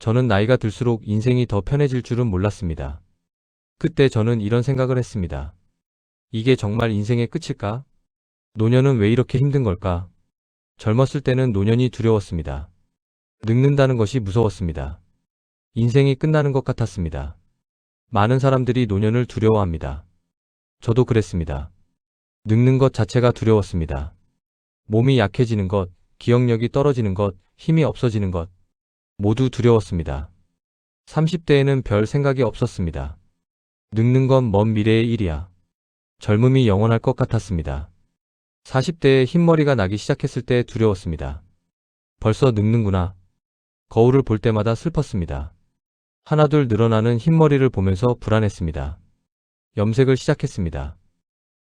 저는 나이가 들수록 인생이 더 편해질 줄은 몰랐습니다. 그때 저는 이런 생각을 했습니다. 이게 정말 인생의 끝일까? 노년은 왜 이렇게 힘든 걸까? 젊었을 때는 노년이 두려웠습니다. 늙는다는 것이 무서웠습니다. 인생이 끝나는 것 같았습니다. 많은 사람들이 노년을 두려워합니다. 저도 그랬습니다. 늙는 것 자체가 두려웠습니다. 몸이 약해지는 것, 기억력이 떨어지는 것, 힘이 없어지는 것, 모두 두려웠습니다. 30대에는 별 생각이 없었습니다. 늙는 건 먼 미래의 일이야. 젊음이 영원할 것 같았습니다. 40대에 흰머리가 나기 시작했을 때 두려웠습니다. 벌써 늙는구나. 거울을 볼 때마다 슬펐습니다. 하나둘 늘어나는 흰머리를 보면서 불안했습니다. 염색을 시작했습니다.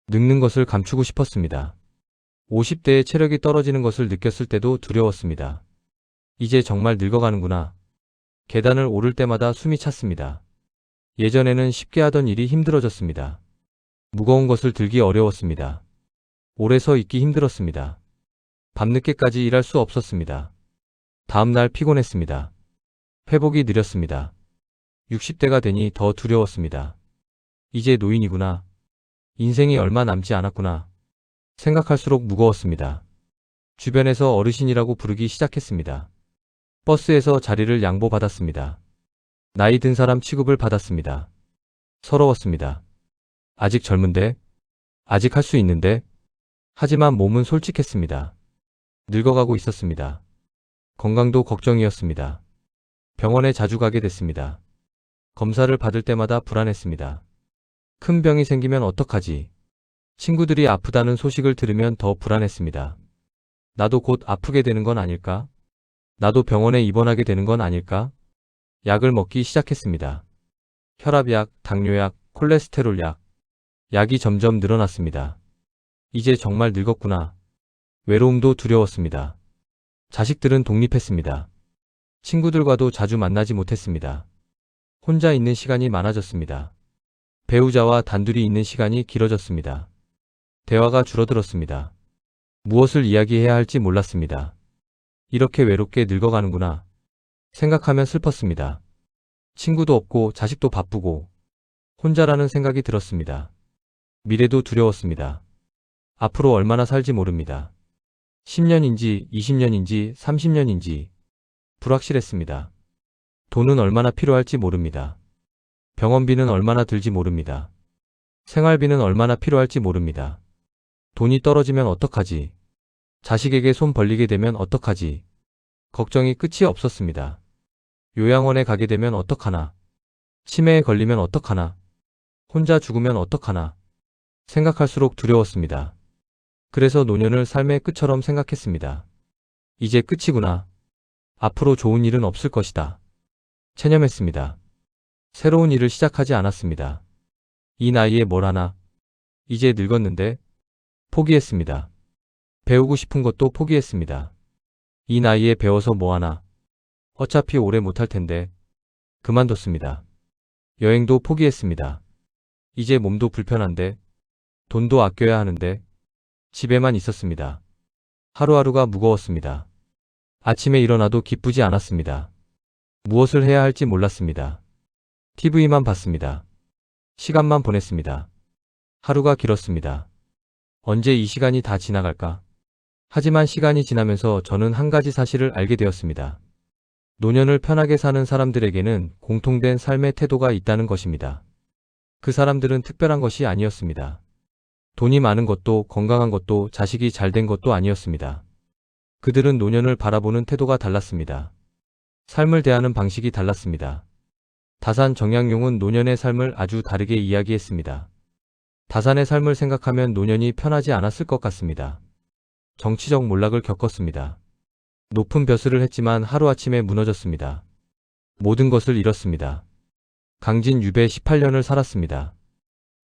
늙는 것을 감추고 싶었습니다. 50대에 체력이 떨어지는 것을 느꼈을 때도 두려웠습니다. 이제 정말 늙어가는구나. 계단을 오를 때마다 숨이 찼습니다. 예전에는 쉽게 하던 일이 힘들어졌습니다. 무거운 것을 들기 어려웠습니다. 오래 서 있기 힘들었습니다. 밤늦게까지 일할 수 없었습니다. 다음날 피곤했습니다. 회복이 느렸습니다. 60대가 되니 더 두려웠습니다. 이제 노인이구나. 인생이 얼마 남지 않았구나. 생각할수록 무거웠습니다. 주변에서 어르신이라고 부르기 시작했습니다. 버스에서 자리를 양보받았습니다. 나이 든 사람 취급을 받았습니다. 서러웠습니다. 아직 젊은데? 아직 할 수 있는데? 하지만 몸은 솔직했습니다. 늙어가고 있었습니다. 건강도 걱정이었습니다. 병원에 자주 가게 됐습니다. 검사를 받을 때마다 불안했습니다. 큰 병이 생기면 어떡하지? 친구들이 아프다는 소식을 들으면 더 불안했습니다. 나도 곧 아프게 되는 건 아닐까? 나도 병원에 입원하게 되는 건 아닐까? 약을 먹기 시작했습니다. 혈압약, 당뇨약, 콜레스테롤약. 약이 점점 늘어났습니다. 이제 정말 늙었구나. 외로움도 두려웠습니다. 자식들은 독립했습니다. 친구들과도 자주 만나지 못했습니다. 혼자 있는 시간이 많아졌습니다. 배우자와 단둘이 있는 시간이 길어졌습니다. 대화가 줄어들었습니다. 무엇을 이야기해야 할지 몰랐습니다. 이렇게 외롭게 늙어가는구나. 생각하면 슬펐습니다. 친구도 없고 자식도 바쁘고 혼자라는 생각이 들었습니다. 미래도 두려웠습니다. 앞으로 얼마나 살지 모릅니다. 10년인지 20년인지 30년인지 불확실했습니다. 돈은 얼마나 필요할지 모릅니다. 병원비는 얼마나 들지 모릅니다. 생활비는 얼마나 필요할지 모릅니다. 돈이 떨어지면 어떡하지? 자식에게 손 벌리게 되면 어떡하지? 걱정이 끝이 없었습니다. 요양원에 가게 되면 어떡하나? 치매에 걸리면 어떡하나? 혼자 죽으면 어떡하나? 생각할수록 두려웠습니다. 그래서 노년을 삶의 끝처럼 생각했습니다. 이제 끝이구나. 앞으로 좋은 일은 없을 것이다. 체념했습니다. 새로운 일을 시작하지 않았습니다. 이 나이에 뭘 하나? 이제 늙었는데? 포기했습니다. 배우고 싶은 것도 포기했습니다. 이 나이에 배워서 뭐 하나? 어차피 오래 못할 텐데. 그만뒀습니다. 여행도 포기했습니다. 이제 몸도 불편한데. 돈도 아껴야 하는데. 집에만 있었습니다. 하루하루가 무거웠습니다. 아침에 일어나도 기쁘지 않았습니다. 무엇을 해야 할지 몰랐습니다. TV만 봤습니다. 시간만 보냈습니다. 하루가 길었습니다. 언제 이 시간이 다 지나갈까? 하지만 시간이 지나면서 저는 한 가지 사실을 알게 되었습니다. 노년을 편하게 사는 사람들에게는 공통된 삶의 태도가 있다는 것입니다. 그 사람들은 특별한 것이 아니었습니다. 돈이 많은 것도 건강한 것도 자식이 잘 된 것도 아니었습니다. 그들은 노년을 바라보는 태도가 달랐습니다. 삶을 대하는 방식이 달랐습니다. 다산 정약용은 노년의 삶을 아주 다르게 이야기했습니다. 다산의 삶을 생각하면 노년이 편하지 않았을 것 같습니다. 정치적 몰락을 겪었습니다. 높은 벼슬을 했지만 하루아침에 무너졌습니다. 모든 것을 잃었습니다. 강진 유배 18년을 살았습니다.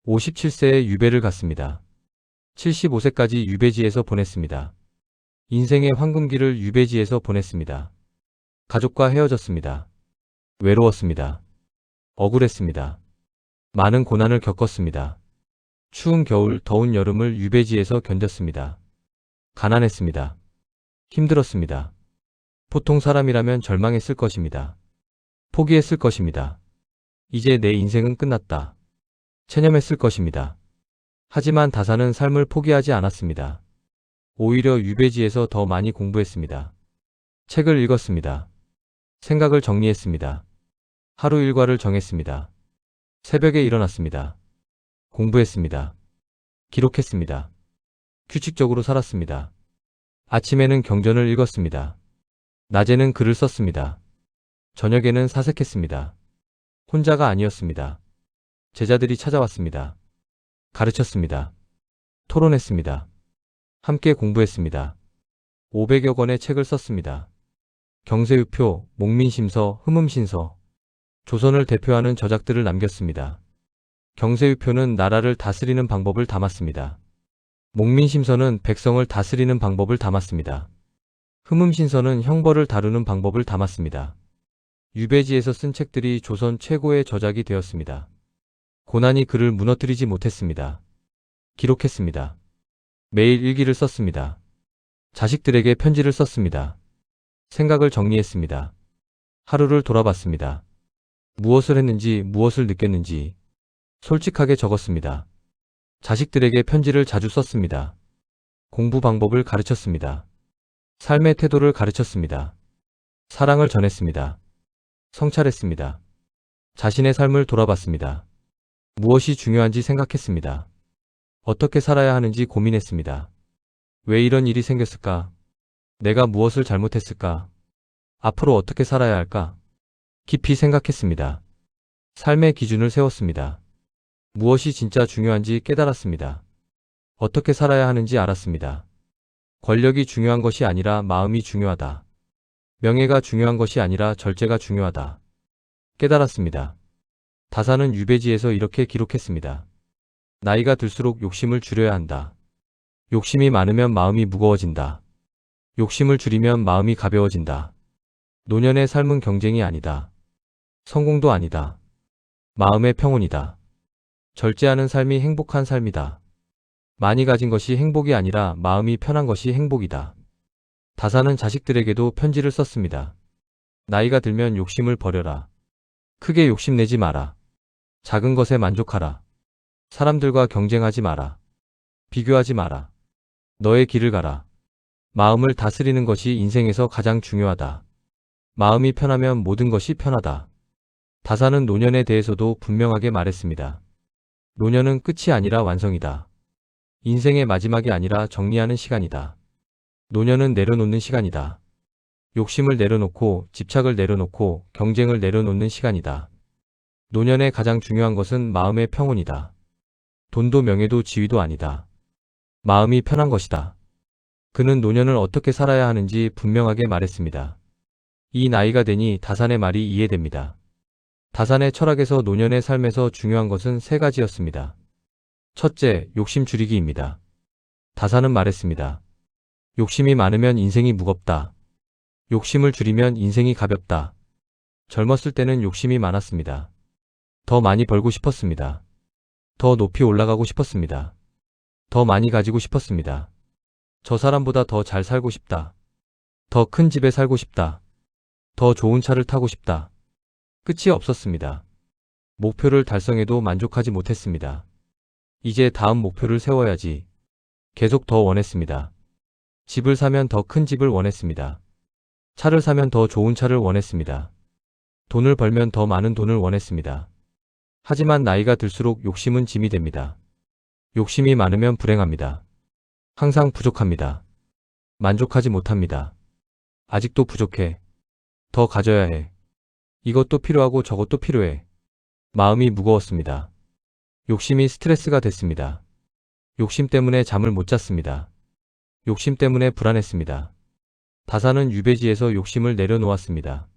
57세에 유배를 갔습니다. 75세까지 유배지에서 보냈습니다. 인생의 황금기를 유배지에서 보냈습니다. 가족과 헤어졌습니다. 외로웠습니다. 억울했습니다. 많은 고난을 겪었습니다. 추운 겨울, 더운 여름을 유배지에서 견뎠습니다. 가난했습니다. 힘들었습니다. 보통 사람이라면 절망했을 것입니다. 포기했을 것입니다. 이제 내 인생은 끝났다. 체념했을 것입니다. 하지만 다사는 삶을 포기하지 않았습니다. 오히려 유배지에서 더 많이 공부했습니다. 책을 읽었습니다. 생각을 정리했습니다. 하루 일과를 정했습니다. 새벽에 일어났습니다. 공부했습니다. 기록했습니다. 규칙적으로 살았습니다. 아침에는 경전을 읽었습니다. 낮에는 글을 썼습니다. 저녁에는 사색했습니다. 혼자가 아니었습니다. 제자들이 찾아왔습니다. 가르쳤습니다. 토론했습니다. 함께 공부했습니다. 500여 권의 책을 썼습니다. 경세유표, 목민심서, 흠음신서, 조선을 대표하는 저작들을 남겼습니다. 경세유표는 나라를 다스리는 방법을 담았습니다. 목민심서는 백성을 다스리는 방법을 담았습니다. 흠음신서는 형벌을 다루는 방법을 담았습니다. 유배지에서 쓴 책들이 조선 최고의 저작이 되었습니다. 고난이 그를 무너뜨리지 못했습니다. 기록했습니다. 매일 일기를 썼습니다. 자식들에게 편지를 썼습니다. 생각을 정리했습니다. 하루를 돌아봤습니다. 무엇을 했는지, 무엇을 느꼈는지 솔직하게 적었습니다. 자식들에게 편지를 자주 썼습니다. 공부 방법을 가르쳤습니다. 삶의 태도를 가르쳤습니다. 사랑을 전했습니다. 성찰했습니다. 자신의 삶을 돌아봤습니다. 무엇이 중요한지 생각했습니다. 어떻게 살아야 하는지 고민했습니다. 왜 이런 일이 생겼을까? 내가 무엇을 잘못했을까? 앞으로 어떻게 살아야 할까? 깊이 생각했습니다. 삶의 기준을 세웠습니다. 무엇이 진짜 중요한지 깨달았습니다. 어떻게 살아야 하는지 알았습니다. 권력이 중요한 것이 아니라 마음이 중요하다. 명예가 중요한 것이 아니라 절제가 중요하다. 깨달았습니다. 다사는 유배지에서 이렇게 기록했습니다. 나이가 들수록 욕심을 줄여야 한다. 욕심이 많으면 마음이 무거워진다. 욕심을 줄이면 마음이 가벼워진다. 노년의 삶은 경쟁이 아니다. 성공도 아니다. 마음의 평온이다. 절제하는 삶이 행복한 삶이다. 많이 가진 것이 행복이 아니라 마음이 편한 것이 행복이다. 다사는 자식들에게도 편지를 썼습니다. 나이가 들면 욕심을 버려라. 크게 욕심내지 마라. 작은 것에 만족하라. 사람들과 경쟁하지 마라. 비교하지 마라. 너의 길을 가라. 마음을 다스리는 것이 인생에서 가장 중요하다. 마음이 편하면 모든 것이 편하다. 다사는 노년에 대해서도 분명하게 말했습니다. 노년은 끝이 아니라 완성이다. 인생의 마지막이 아니라 정리하는 시간이다. 노년은 내려놓는 시간이다. 욕심을 내려놓고 집착을 내려놓고 경쟁을 내려놓는 시간이다. 노년에 가장 중요한 것은 마음의 평온이다. 돈도 명예도 지위도 아니다. 마음이 편한 것이다. 그는 노년을 어떻게 살아야 하는지 분명하게 말했습니다. 이 나이가 되니 다산의 말이 이해됩니다. 다산의 철학에서 노년의 삶에서 중요한 것은 세 가지였습니다. 첫째, 욕심 줄이기입니다. 다산은 말했습니다. 욕심이 많으면 인생이 무겁다. 욕심을 줄이면 인생이 가볍다. 젊었을 때는 욕심이 많았습니다. 더 많이 벌고 싶었습니다. 더 높이 올라가고 싶었습니다. 더 많이 가지고 싶었습니다. 저 사람보다 더 잘 살고 싶다. 더 큰 집에 살고 싶다. 더 좋은 차를 타고 싶다. 끝이 없었습니다. 목표를 달성해도 만족하지 못했습니다. 이제 다음 목표를 세워야지. 계속 더 원했습니다. 집을 사면 더 큰 집을 원했습니다. 차를 사면 더 좋은 차를 원했습니다. 돈을 벌면 더 많은 돈을 원했습니다. 하지만 나이가 들수록 욕심은 짐이 됩니다. 욕심이 많으면 불행합니다. 항상 부족합니다. 만족하지 못합니다. 아직도 부족해. 더 가져야 해. 이것도 필요하고 저것도 필요해. 마음이 무거웠습니다. 욕심이 스트레스가 됐습니다. 욕심 때문에 잠을 못 잤습니다. 욕심 때문에 불안했습니다. 다산은 유배지에서 욕심을 내려놓았습니다.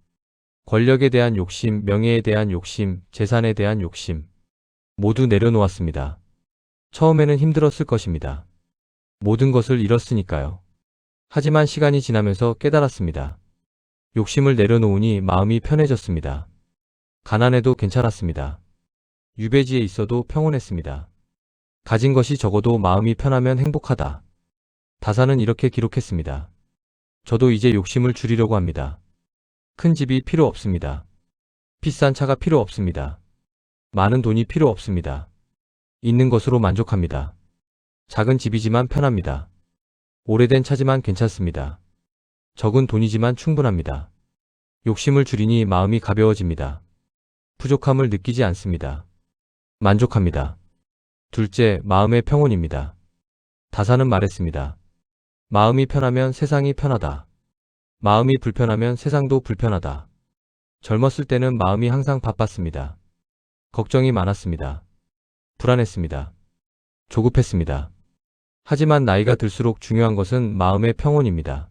권력에 대한 욕심, 명예에 대한 욕심, 재산에 대한 욕심 모두 내려놓았습니다. 처음에는 힘들었을 것입니다. 모든 것을 잃었으니까요. 하지만 시간이 지나면서 깨달았습니다. 욕심을 내려놓으니 마음이 편해졌습니다. 가난해도 괜찮았습니다. 유배지에 있어도 평온했습니다. 가진 것이 적어도 마음이 편하면 행복하다. 다산은 이렇게 기록했습니다. 저도 이제 욕심을 줄이려고 합니다. 큰 집이 필요 없습니다. 비싼 차가 필요 없습니다. 많은 돈이 필요 없습니다. 있는 것으로 만족합니다. 작은 집이지만 편합니다. 오래된 차지만 괜찮습니다. 적은 돈이지만 충분합니다. 욕심을 줄이니 마음이 가벼워집니다. 부족함을 느끼지 않습니다. 만족합니다. 둘째, 마음의 평온입니다. 다사는 말했습니다. 마음이 편하면 세상이 편하다. 마음이 불편하면 세상도 불편하다. 젊었을 때는 마음이 항상 바빴습니다. 걱정이 많았습니다. 불안했습니다. 조급했습니다. 하지만 나이가 들수록 중요한 것은 마음의 평온입니다.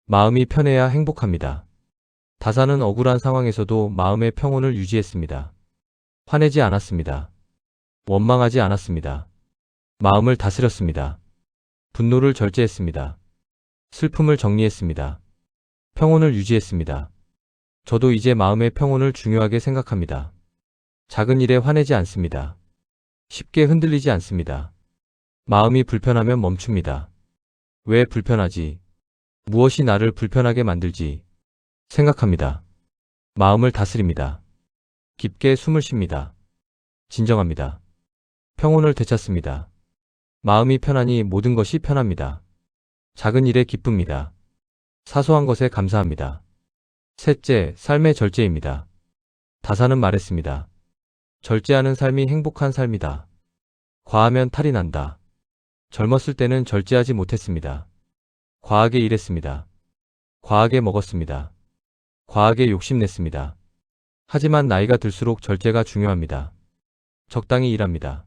마음이 편해야 행복합니다. 다사는 억울한 상황에서도 마음의 평온을 유지했습니다. 화내지 않았습니다. 원망하지 않았습니다. 마음을 다스렸습니다. 분노를 절제했습니다. 슬픔을 정리했습니다. 평온을 유지했습니다. 저도 이제 마음의 평온을 중요하게 생각합니다. 작은 일에 화내지 않습니다. 쉽게 흔들리지 않습니다. 마음이 불편하면 멈춥니다. 왜 불편하지? 무엇이 나를 불편하게 만들지? 생각합니다. 마음을 다스립니다. 깊게 숨을 쉽니다. 진정합니다. 평온을 되찾습니다. 마음이 편하니 모든 것이 편합니다. 작은 일에 기쁩니다. 사소한 것에 감사합니다. 셋째, 삶의 절제입니다. 다사는 말했습니다. 절제하는 삶이 행복한 삶이다. 과하면 탈이 난다. 젊었을 때는 절제하지 못했습니다. 과하게 일했습니다. 과하게 먹었습니다. 과하게 욕심냈습니다. 하지만 나이가 들수록 절제가 중요합니다. 적당히 일합니다.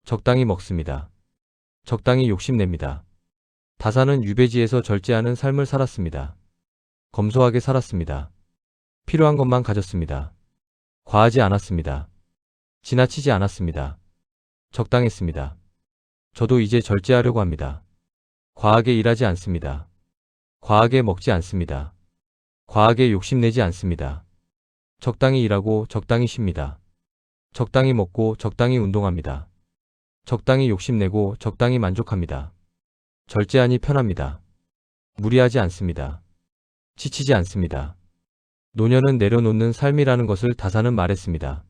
적당히 먹습니다. 적당히 욕심냅니다. 다사는 유배지에서 절제하는 삶을 살았습니다. 검소하게 살았습니다. 필요한 것만 가졌습니다. 과하지 않았습니다. 지나치지 않았습니다. 적당했습니다. 저도 이제 절제하려고 합니다. 과하게 일하지 않습니다. 과하게 먹지 않습니다. 과하게 욕심내지 않습니다. 적당히 일하고 적당히 쉽니다. 적당히 먹고 적당히 운동합니다. 적당히 욕심내고 적당히 만족합니다. 절제하니 편합니다. 무리하지 않습니다. 지치지 않습니다. 노년은 내려놓는 삶이라는 것을 다사는 말했습니다.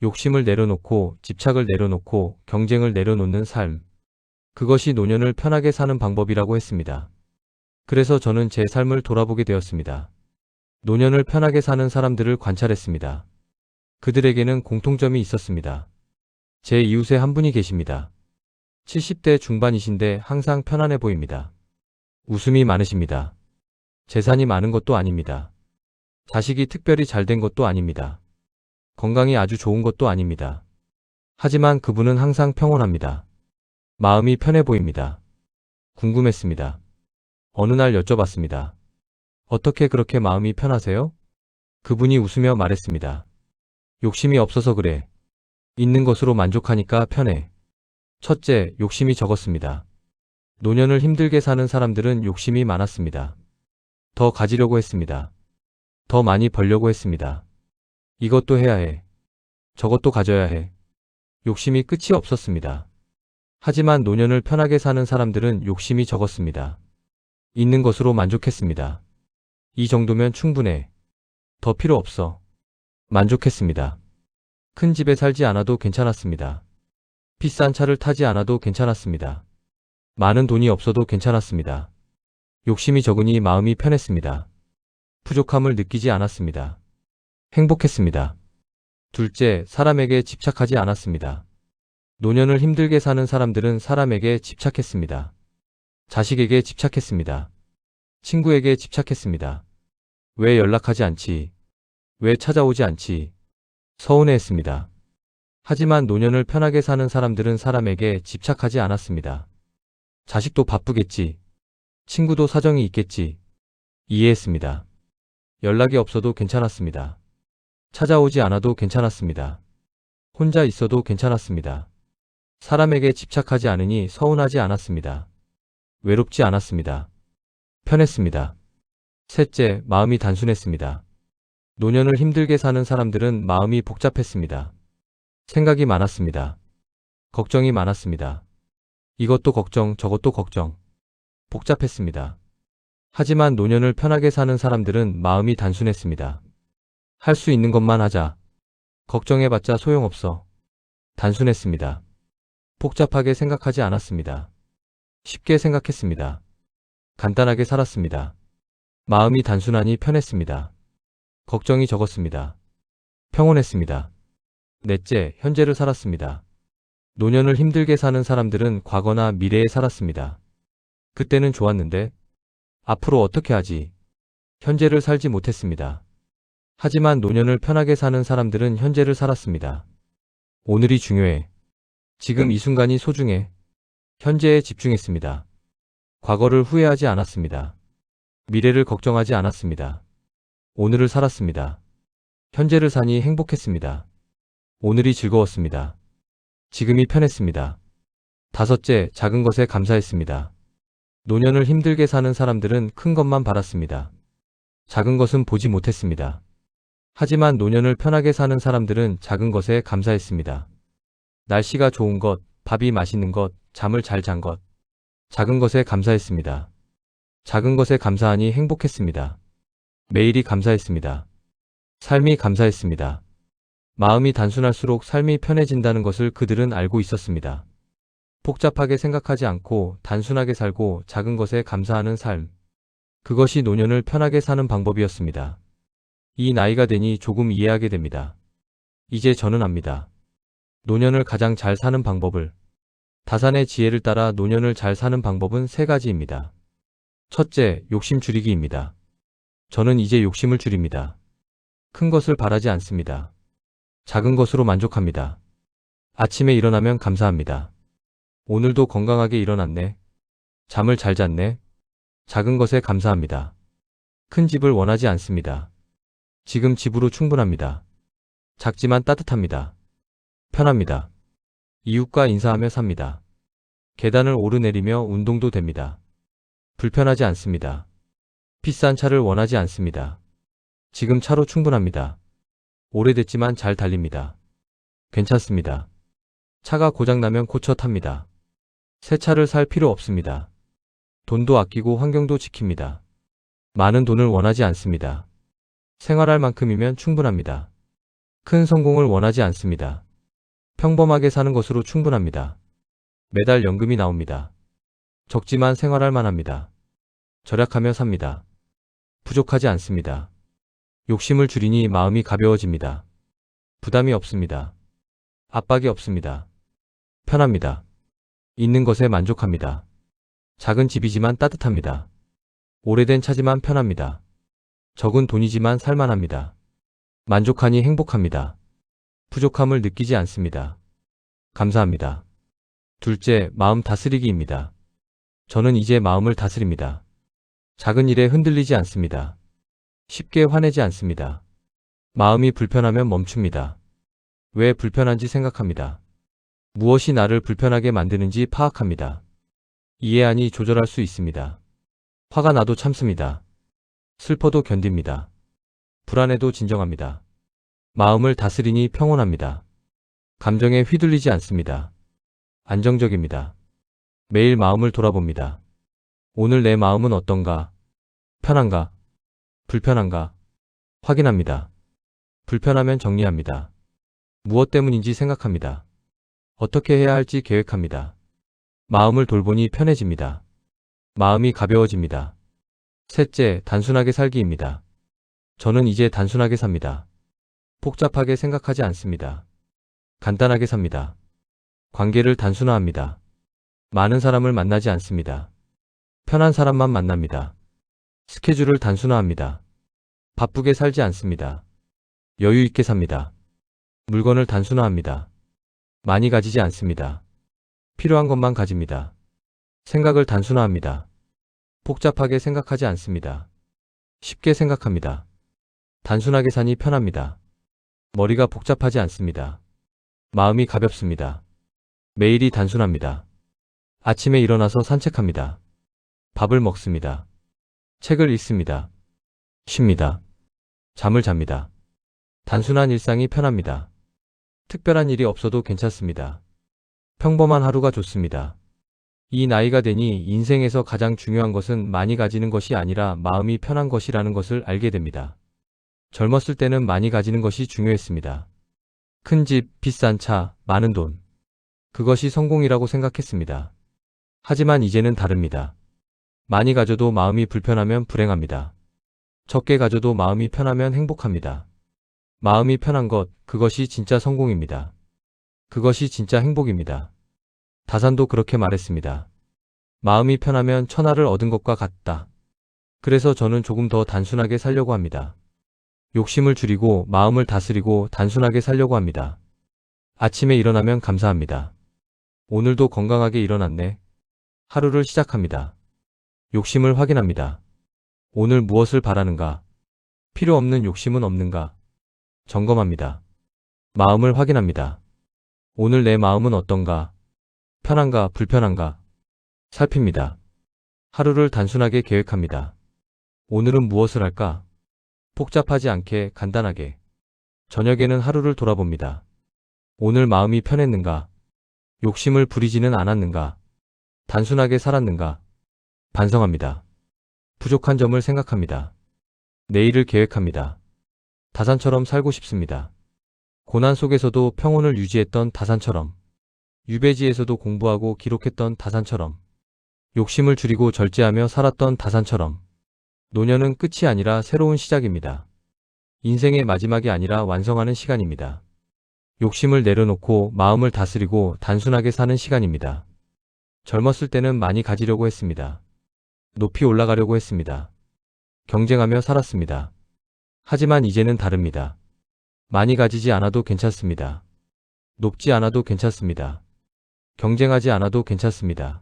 욕심을 내려놓고 집착을 내려놓고 경쟁을 내려놓는 삶. 그것이 노년을 편하게 사는 방법이라고 했습니다. 그래서 저는 제 삶을 돌아보게 되었습니다. 노년을 편하게 사는 사람들을 관찰했습니다. 그들에게는 공통점이 있었습니다. 제 이웃에 한 분이 계십니다. 70대 중반이신데 항상 편안해 보입니다. 웃음이 많으십니다. 재산이 많은 것도 아닙니다. 자식이 특별히 잘 된 것도 아닙니다. 건강이 아주 좋은 것도 아닙니다. 하지만 그분은 항상 평온합니다. 마음이 편해 보입니다. 궁금했습니다. 어느 날 여쭤봤습니다. 어떻게 그렇게 마음이 편하세요? 그분이 웃으며 말했습니다. 욕심이 없어서 그래. 있는 것으로 만족하니까 편해. 첫째, 욕심이 적었습니다. 노년을 힘들게 사는 사람들은 욕심이 많았습니다. 더 가지려고 했습니다. 더 많이 벌려고 했습니다. 이것도 해야 해. 저것도 가져야 해. 욕심이 끝이 없었습니다. 하지만 노년을 편하게 사는 사람들은 욕심이 적었습니다. 있는 것으로 만족했습니다. 이 정도면 충분해. 더 필요 없어. 만족했습니다. 큰 집에 살지 않아도 괜찮았습니다. 비싼 차를 타지 않아도 괜찮았습니다. 많은 돈이 없어도 괜찮았습니다. 욕심이 적으니 마음이 편했습니다. 부족함을 느끼지 않았습니다. 행복했습니다. 둘째, 사람에게 집착하지 않았습니다. 노년을 힘들게 사는 사람들은 사람에게 집착했습니다. 자식에게 집착했습니다. 친구에게 집착했습니다. 왜 연락하지 않지? 왜 찾아오지 않지? 서운해했습니다. 하지만 노년을 편하게 사는 사람들은 사람에게 집착하지 않았습니다. 자식도 바쁘겠지. 친구도 사정이 있겠지. 이해했습니다. 연락이 없어도 괜찮았습니다. 찾아오지 않아도 괜찮았습니다. 혼자 있어도 괜찮았습니다. 사람에게 집착하지 않으니 서운하지 않았습니다. 외롭지 않았습니다. 편했습니다. 셋째, 마음이 단순했습니다. 노년을 힘들게 사는 사람들은 마음이 복잡했습니다. 생각이 많았습니다. 걱정이 많았습니다. 이것도 걱정, 저것도 걱정. 복잡했습니다. 하지만 노년을 편하게 사는 사람들은 마음이 단순했습니다. 할 수 있는 것만 하자. 걱정해봤자 소용없어. 단순했습니다. 복잡하게 생각하지 않았습니다. 쉽게 생각했습니다. 간단하게 살았습니다. 마음이 단순하니 편했습니다. 걱정이 적었습니다. 평온했습니다. 넷째, 현재를 살았습니다. 노년을 힘들게 사는 사람들은 과거나 미래에 살았습니다. 그때는 좋았는데 앞으로 어떻게 하지? 현재를 살지 못했습니다. 하지만 노년을 편하게 사는 사람들은 현재를 살았습니다. 오늘이 중요해. 지금 이 순간이 소중해. 현재에 집중했습니다. 과거를 후회하지 않았습니다. 미래를 걱정하지 않았습니다. 오늘을 살았습니다. 현재를 사니 행복했습니다. 오늘이 즐거웠습니다. 지금이 편했습니다. 다섯째, 작은 것에 감사했습니다. 노년을 힘들게 사는 사람들은 큰 것만 바랐습니다. 작은 것은 보지 못했습니다. 하지만 노년을 편하게 사는 사람들은 작은 것에 감사했습니다. 날씨가 좋은 것, 밥이 맛있는 것, 잠을 잘 잔 것. 작은 것에 감사했습니다. 작은 것에 감사하니 행복했습니다. 매일이 감사했습니다. 삶이 감사했습니다. 마음이 단순할수록 삶이 편해진다는 것을 그들은 알고 있었습니다. 복잡하게 생각하지 않고 단순하게 살고 작은 것에 감사하는 삶. 그것이 노년을 편하게 사는 방법이었습니다. 이 나이가 되니 조금 이해하게 됩니다. 이제 저는 압니다. 노년을 가장 잘 사는 방법을. 다산의 지혜를 따라 노년을 잘 사는 방법은 세 가지입니다. 첫째, 욕심 줄이기입니다. 저는 이제 욕심을 줄입니다. 큰 것을 바라지 않습니다. 작은 것으로 만족합니다. 아침에 일어나면 감사합니다. 오늘도 건강하게 일어났네. 잠을 잘 잤네. 작은 것에 감사합니다. 큰 집을 원하지 않습니다. 지금 집으로 충분합니다. 작지만 따뜻합니다. 편합니다. 이웃과 인사하며 삽니다. 계단을 오르내리며 운동도 됩니다. 불편하지 않습니다. 비싼 차를 원하지 않습니다. 지금 차로 충분합니다. 오래됐지만 잘 달립니다. 괜찮습니다. 차가 고장나면 고쳐 탑니다. 새 차를 살 필요 없습니다. 돈도 아끼고 환경도 지킵니다. 많은 돈을 원하지 않습니다. 생활할 만큼이면 충분합니다. 큰 성공을 원하지 않습니다. 평범하게 사는 것으로 충분합니다. 매달 연금이 나옵니다. 적지만 생활할 만합니다. 절약하며 삽니다. 부족하지 않습니다. 욕심을 줄이니 마음이 가벼워집니다. 부담이 없습니다. 압박이 없습니다. 편합니다. 있는 것에 만족합니다. 작은 집이지만 따뜻합니다. 오래된 차지만 편합니다. 적은 돈이지만 살만합니다. 만족하니 행복합니다. 부족함을 느끼지 않습니다. 감사합니다. 둘째, 마음 다스리기입니다. 저는 이제 마음을 다스립니다. 작은 일에 흔들리지 않습니다. 쉽게 화내지 않습니다. 마음이 불편하면 멈춥니다. 왜 불편한지 생각합니다. 무엇이 나를 불편하게 만드는지 파악합니다. 이해하니 조절할 수 있습니다. 화가 나도 참습니다. 슬퍼도 견딥니다. 불안해도 진정합니다. 마음을 다스리니 평온합니다. 감정에 휘둘리지 않습니다. 안정적입니다. 매일 마음을 돌아봅니다. 오늘 내 마음은 어떤가? 편한가? 불편한가? 확인합니다. 불편하면 정리합니다. 무엇 때문인지 생각합니다. 어떻게 해야 할지 계획합니다. 마음을 돌보니 편해집니다. 마음이 가벼워집니다. 셋째, 단순하게 살기입니다. 저는 이제 단순하게 삽니다. 복잡하게 생각하지 않습니다. 간단하게 삽니다. 관계를 단순화합니다. 많은 사람을 만나지 않습니다. 편한 사람만 만납니다. 스케줄을 단순화합니다. 바쁘게 살지 않습니다. 여유 있게 삽니다. 물건을 단순화합니다. 많이 가지지 않습니다. 필요한 것만 가집니다. 생각을 단순화합니다. 복잡하게 생각하지 않습니다. 쉽게 생각합니다. 단순하게 사니 편합니다. 머리가 복잡하지 않습니다. 마음이 가볍습니다. 매일이 단순합니다. 아침에 일어나서 산책합니다. 밥을 먹습니다. 책을 읽습니다. 쉽니다. 잠을 잡니다. 단순한 일상이 편합니다. 특별한 일이 없어도 괜찮습니다. 평범한 하루가 좋습니다. 이 나이가 되니 인생에서 가장 중요한 것은 많이 가지는 것이 아니라 마음이 편한 것이라는 것을 알게 됩니다. 젊었을 때는 많이 가지는 것이 중요했습니다. 큰 집, 비싼 차, 많은 돈. 그것이 성공이라고 생각했습니다. 하지만 이제는 다릅니다. 많이 가져도 마음이 불편하면 불행합니다. 적게 가져도 마음이 편하면 행복합니다. 마음이 편한 것, 그것이 진짜 성공입니다. 그것이 진짜 행복입니다. 다산도 그렇게 말했습니다. 마음이 편하면 천하를 얻은 것과 같다. 그래서 저는 조금 더 단순하게 살려고 합니다. 욕심을 줄이고 마음을 다스리고 단순하게 살려고 합니다. 아침에 일어나면 감사합니다. 오늘도 건강하게 일어났네. 하루를 시작합니다. 욕심을 확인합니다. 오늘 무엇을 바라는가? 필요 없는 욕심은 없는가? 점검합니다. 마음을 확인합니다. 오늘 내 마음은 어떤가? 편한가, 불편한가? 살핍니다. 하루를 단순하게 계획합니다. 오늘은 무엇을 할까? 복잡하지 않게, 간단하게. 저녁에는 하루를 돌아봅니다. 오늘 마음이 편했는가? 욕심을 부리지는 않았는가? 단순하게 살았는가? 반성합니다. 부족한 점을 생각합니다. 내일을 계획합니다. 다산처럼 살고 싶습니다. 고난 속에서도 평온을 유지했던 다산처럼. 유배지에서도 공부하고 기록했던 다산처럼. 욕심을 줄이고 절제하며 살았던 다산처럼. 노년은 끝이 아니라 새로운 시작입니다. 인생의 마지막이 아니라 완성하는 시간입니다. 욕심을 내려놓고 마음을 다스리고 단순하게 사는 시간입니다. 젊었을 때는 많이 가지려고 했습니다. 높이 올라가려고 했습니다. 경쟁하며 살았습니다. 하지만 이제는 다릅니다. 많이 가지지 않아도 괜찮습니다. 높지 않아도 괜찮습니다. 경쟁하지 않아도 괜찮습니다.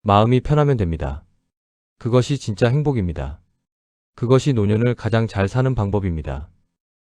마음이 편하면 됩니다. 그것이 진짜 행복입니다. 그것이 노년을 가장 잘 사는 방법입니다.